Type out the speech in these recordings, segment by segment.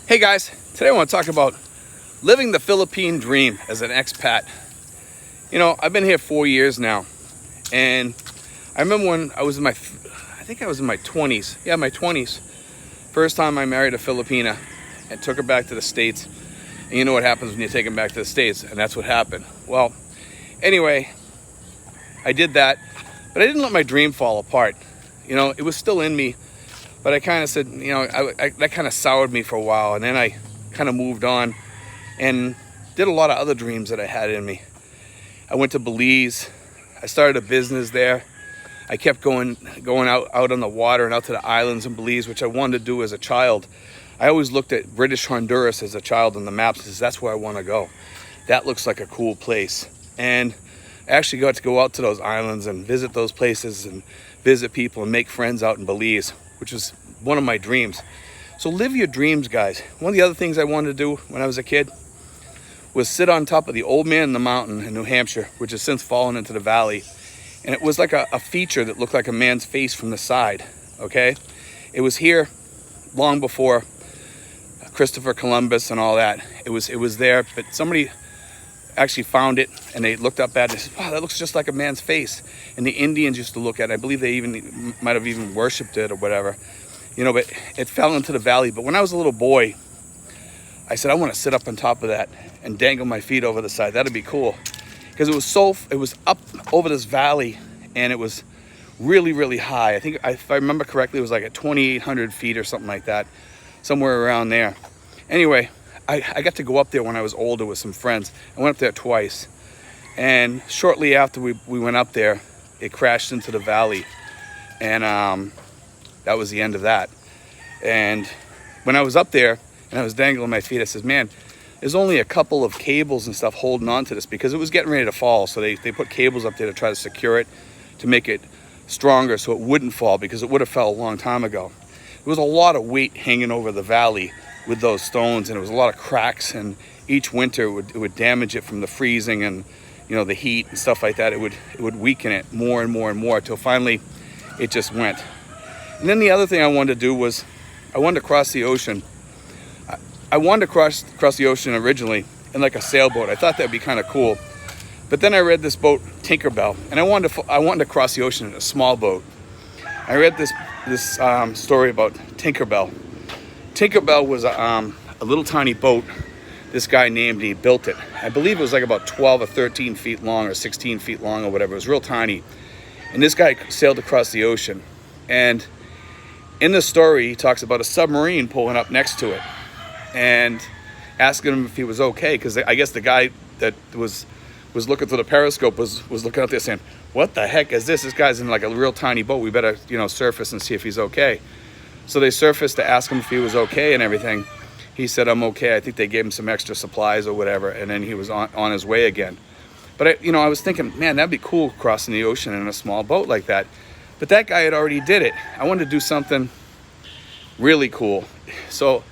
Hey guys, today I want to talk about living the Philippine dream as an expat. You know, I've been here 4 years now, and I remember when I was in my 20s. Yeah, my 20s. First time I married a Filipina and took her back to the States. And you know what happens when you take them back to the States, and that's what happened. Well, anyway, I did that, but I didn't let my dream fall apart. You know, it was still in me. But I kind of said, you know, that kind of soured me for a while. And then I kind of moved on and did a lot of other dreams that I had in me. I went to Belize. I started a business there. I kept going out on the water and out to the islands in Belize, which I wanted to do as a child. I always looked at British Honduras as a child on the maps because that's where I want to go. That looks like a cool place. And I actually got to go out to those islands and visit those places and visit people and make friends out in Belize, which was one of my dreams. So live your dreams, guys. One of the other things I wanted to do when I was a kid was sit on top of the Old Man in the Mountain in New Hampshire, which has since fallen into the valley. And it was like a feature that looked like a man's face from the side, okay? It was here long before Christopher Columbus and all that. It was there, but somebody actually found it and they looked up at it and said, wow, that looks just like a man's face. And the Indians used to look at it. I believe they might have even worshipped it or whatever, you know, but it fell into the valley. But when I was a little boy, I said, I want to sit up on top of that and dangle my feet over the side. That'd be cool. Because it was up over this valley and it was really, really high. I think, if I remember correctly, it was like at 2,800 feet or something like that, somewhere around there. Anyway, I got to go up there when I was older with some friends. I went up there twice. And shortly after we went up there, it crashed into the valley. And that was the end of that. And when I was up there and I was dangling my feet, I said, man, there's only a couple of cables and stuff holding on to this because it was getting ready to fall. So they put cables up there to try to secure it, to make it stronger so it wouldn't fall, because it would have fell a long time ago. There was a lot of weight hanging over the valley with those stones, and it was a lot of cracks, and each winter it would damage it from the freezing and, you know, the heat and stuff like that. It would weaken it more and more and more until finally it just went. And then the other thing I wanted to do was I wanted to cross the ocean. I wanted to cross the ocean originally in like a sailboat. I thought that'd be kind of cool. But then I read this boat, Tinkerbell, and I wanted to cross the ocean in a small boat. I read this story about Tinkerbell. Tinkerbell was a little tiny boat this guy named, he built it. I believe it was like about 12 or 13 feet long or 16 feet long or whatever. It was real tiny. And this guy sailed across the ocean. And in the story, he talks about a submarine pulling up next to it and asking him if he was okay. Because I guess the guy that was looking through the periscope was looking up there saying, what the heck is this? This guy's in like a real tiny boat. We better, you know, surface and see if he's okay. So they surfaced to ask him if he was okay and everything. He said, I'm okay. I think they gave him some extra supplies or whatever. And then he was on his way again. But, I was thinking, man, that'd be cool crossing the ocean in a small boat like that. But that guy had already did it. I wanted to do something really cool. So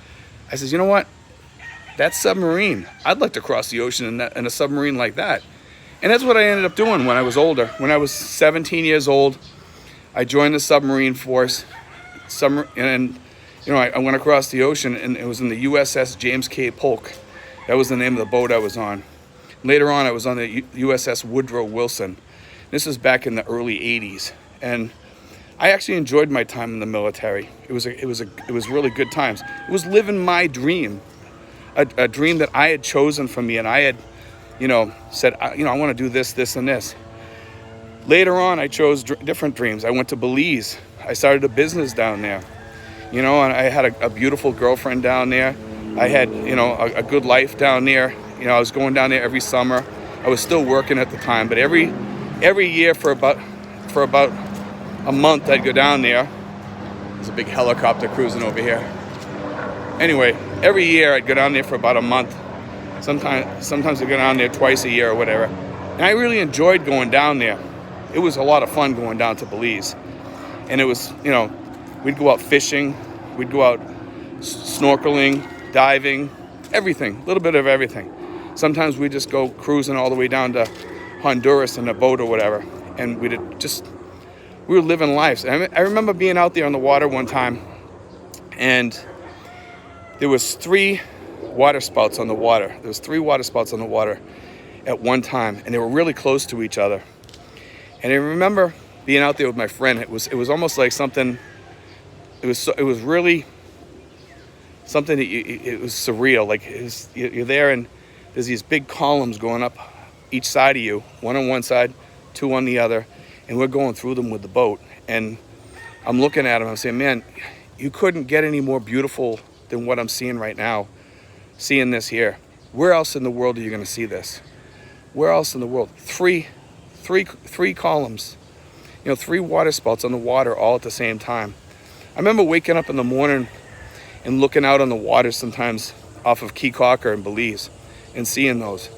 I said, you know what? That submarine. I'd like to cross the ocean in a submarine like that. And that's what I ended up doing when I was older. When I was 17 years old, I joined the Submarine Force. And I went across the ocean, and it was in the USS James K. Polk. That was the name of the boat I was on. Later on, I was on the USS Woodrow Wilson. This was back in the early 80s. And I actually enjoyed my time in the military. It was really good times. It was living my dream, a dream that I had chosen for me, and I had, said, I want to do this, this, and this. Later on, I chose different dreams. I went to Belize. I started a business down there, and I had a beautiful girlfriend down there. I had, a good life down there. I was going down there every summer. I was still working at the time, but every year for about a month, I'd go down there. There's a big helicopter cruising over here. Anyway, every year I'd go down there for about a month. Sometimes I'd go down there twice a year or whatever. And I really enjoyed going down there. It was a lot of fun going down to Belize. And it was, we'd go out fishing, we'd go out snorkeling, diving, everything, a little bit of everything. Sometimes we'd just go cruising all the way down to Honduras in a boat or whatever. And we were living lives. I remember being out there on the water one time, and there was 3 water spouts on the water. There was 3 water spouts on the water at one time, and they were really close to each other. And I remember being out there with my friend. It was almost like something. It was really something that it was surreal. Like you're there, and there's these big columns going up each side of you, one on one side, 2 on the other, and we're going through them with the boat. And I'm looking at them. I'm saying, man, you couldn't get any more beautiful than what I'm seeing right now. Seeing this here. Where else in the world are you going to see this? Where else in the world? Three columns. 3 water spouts on the water all at the same time. I remember waking up in the morning and looking out on the water sometimes off of Key Cocker and Belize and seeing those.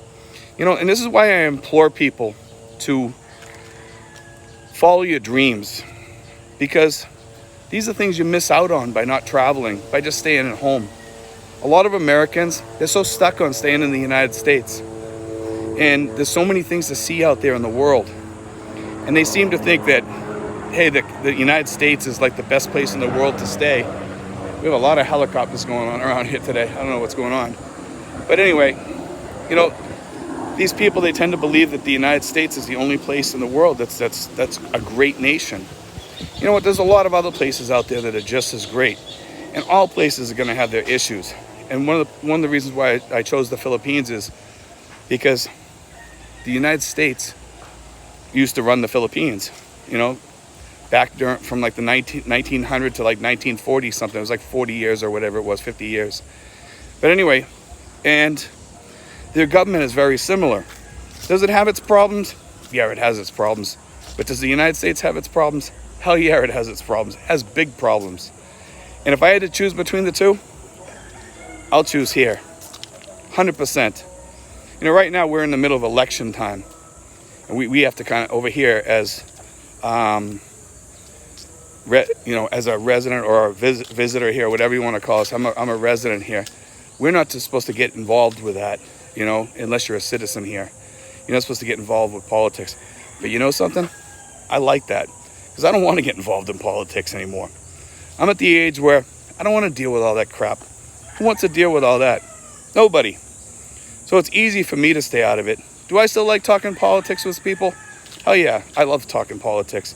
And this is why I implore people to follow your dreams, because these are things you miss out on by not traveling, by just staying at home. A lot of Americans, they're so stuck on staying in the United States. And there's so many things to see out there in the world. And they seem to think that, hey, the United States is like the best place in the world to stay. We have a lot of helicopters going on around here today. I don't know what's going on. But anyway, these people, they tend to believe that the United States is the only place in the world that's a great nation. You know what? There's a lot of other places out there that are just as great. And all places are going to have their issues. And one of the reasons why I chose the Philippines is because the United States used to run the Philippines, back from like the 1900 to like 1940 something. It was like 40 years or whatever it was, 50 years. But anyway, and their government is very similar. Does it have its problems? Yeah, it has its problems. But does the United States have its problems? Hell yeah, it has its problems. It has big problems. And if I had to choose between the two, I'll choose here. 100%. Right now we're in the middle of election time. And we have to kind of, over here as, as a resident or a visitor here, whatever you want to call us. I'm a resident here. We're not supposed to get involved with that, unless you're a citizen here. You're not supposed to get involved with politics. But you know something? I like that, because I don't want to get involved in politics anymore. I'm at the age where I don't want to deal with all that crap. Who wants to deal with all that? Nobody. So it's easy for me to stay out of it. Do I still like talking politics with people? Hell yeah, I love talking politics.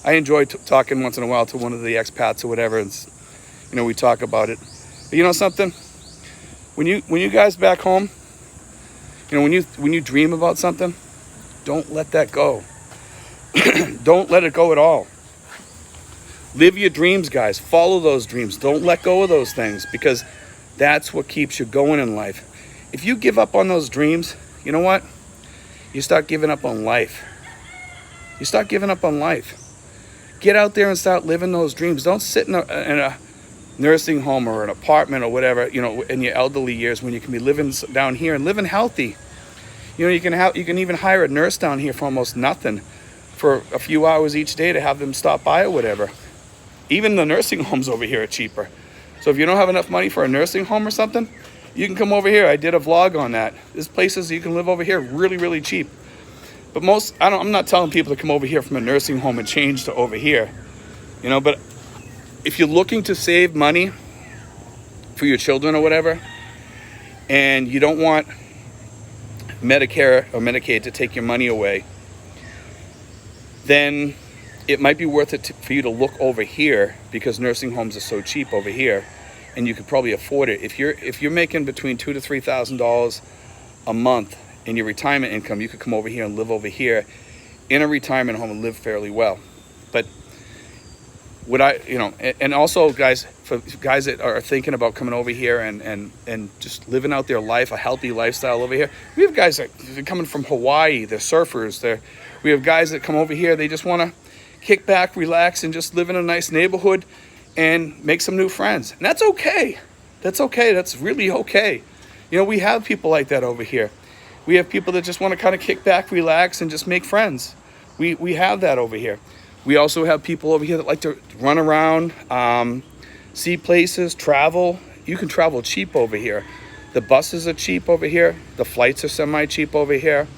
I enjoy talking once in a while to one of the expats or whatever, and we talk about it. But you know something? When you guys back home, when you dream about something, don't let that go. Don't let it go at all. Live your dreams, guys. Follow those dreams. Don't let go of those things, because that's what keeps you going in life. If you give up on those dreams, you know what? You start giving up on life. You start giving up on life. Get out there and start living those dreams. Don't sit in a nursing home or an apartment or whatever, in your elderly years, when you can be living down here and living healthy. You can even hire a nurse down here for almost nothing, for a few hours each day, to have them stop by or whatever. Even the nursing homes over here are cheaper. So if you don't have enough money for a nursing home or something, you can come over here. I did a vlog on that. There's places you can live over here really, really cheap. But I'm not telling people to come over here from a nursing home and change to over here. But if you're looking to save money for your children or whatever, and you don't want Medicare or Medicaid to take your money away, then it might be worth it for you to look over here, because nursing homes are so cheap over here, and you could probably afford it. If you're making between $2,000 to $3,000 a month in your retirement income, you could come over here and live over here in a retirement home and live fairly well. But and also, guys, for guys that are thinking about coming over here and just living out their life, a healthy lifestyle over here, we have guys that are coming from Hawaii. They're surfers. We have guys that come over here. They just want to kick back, relax, and just live in a nice neighborhood and make some new friends. And that's okay. That's okay. That's really okay. We have people like that over here. We have people that just want to kind of kick back, relax, and just make friends. We have that over here. We also have people over here that like to run around, see places, travel. You can travel cheap over here. The buses are cheap over here. The flights are semi-cheap over here.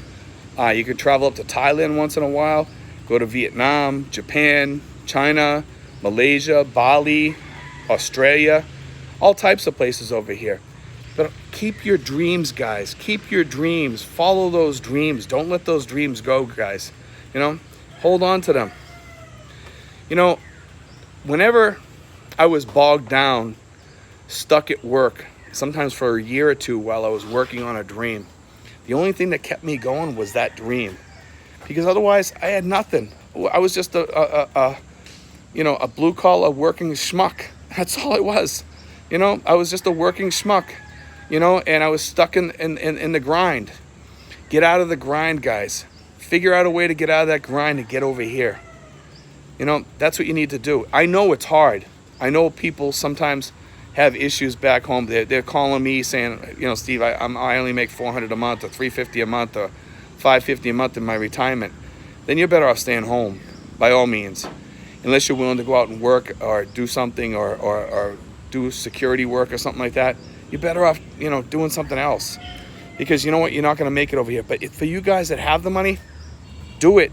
You can travel up to Thailand once in a while. Go to Vietnam, Japan, China, Malaysia, Bali, Australia. all types of places over here. But keep your dreams, guys. Keep your dreams. Follow those dreams. Don't let those dreams go, guys. You know, hold on to them. You know, whenever I was bogged down, stuck at work, sometimes for a year or two while I was working on a dream, the only thing that kept me going was that dream. Because otherwise, I had nothing. I was just a blue collar working schmuck. That's all it was. You know, I was just a working schmuck. You know, and I was stuck in the grind. Get out of the grind, guys. Figure out a way to get out of that grind and get over here. You know, that's what you need to do. I know it's hard. I know people sometimes have issues back home. They're calling me saying, you know, Steve, I only make $400 a month or $350 a month or $550 a month in my retirement. Then you're better off staying home, by all means. Unless you're willing to go out and work or do something or do security work or something like that. You're better off, you know, doing something else. Because you know what? You're not going to make it over here. But for you guys that have the money, do it.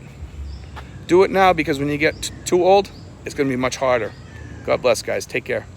Do it now, because when you get too old, it's going to be much harder. God bless, guys. Take care.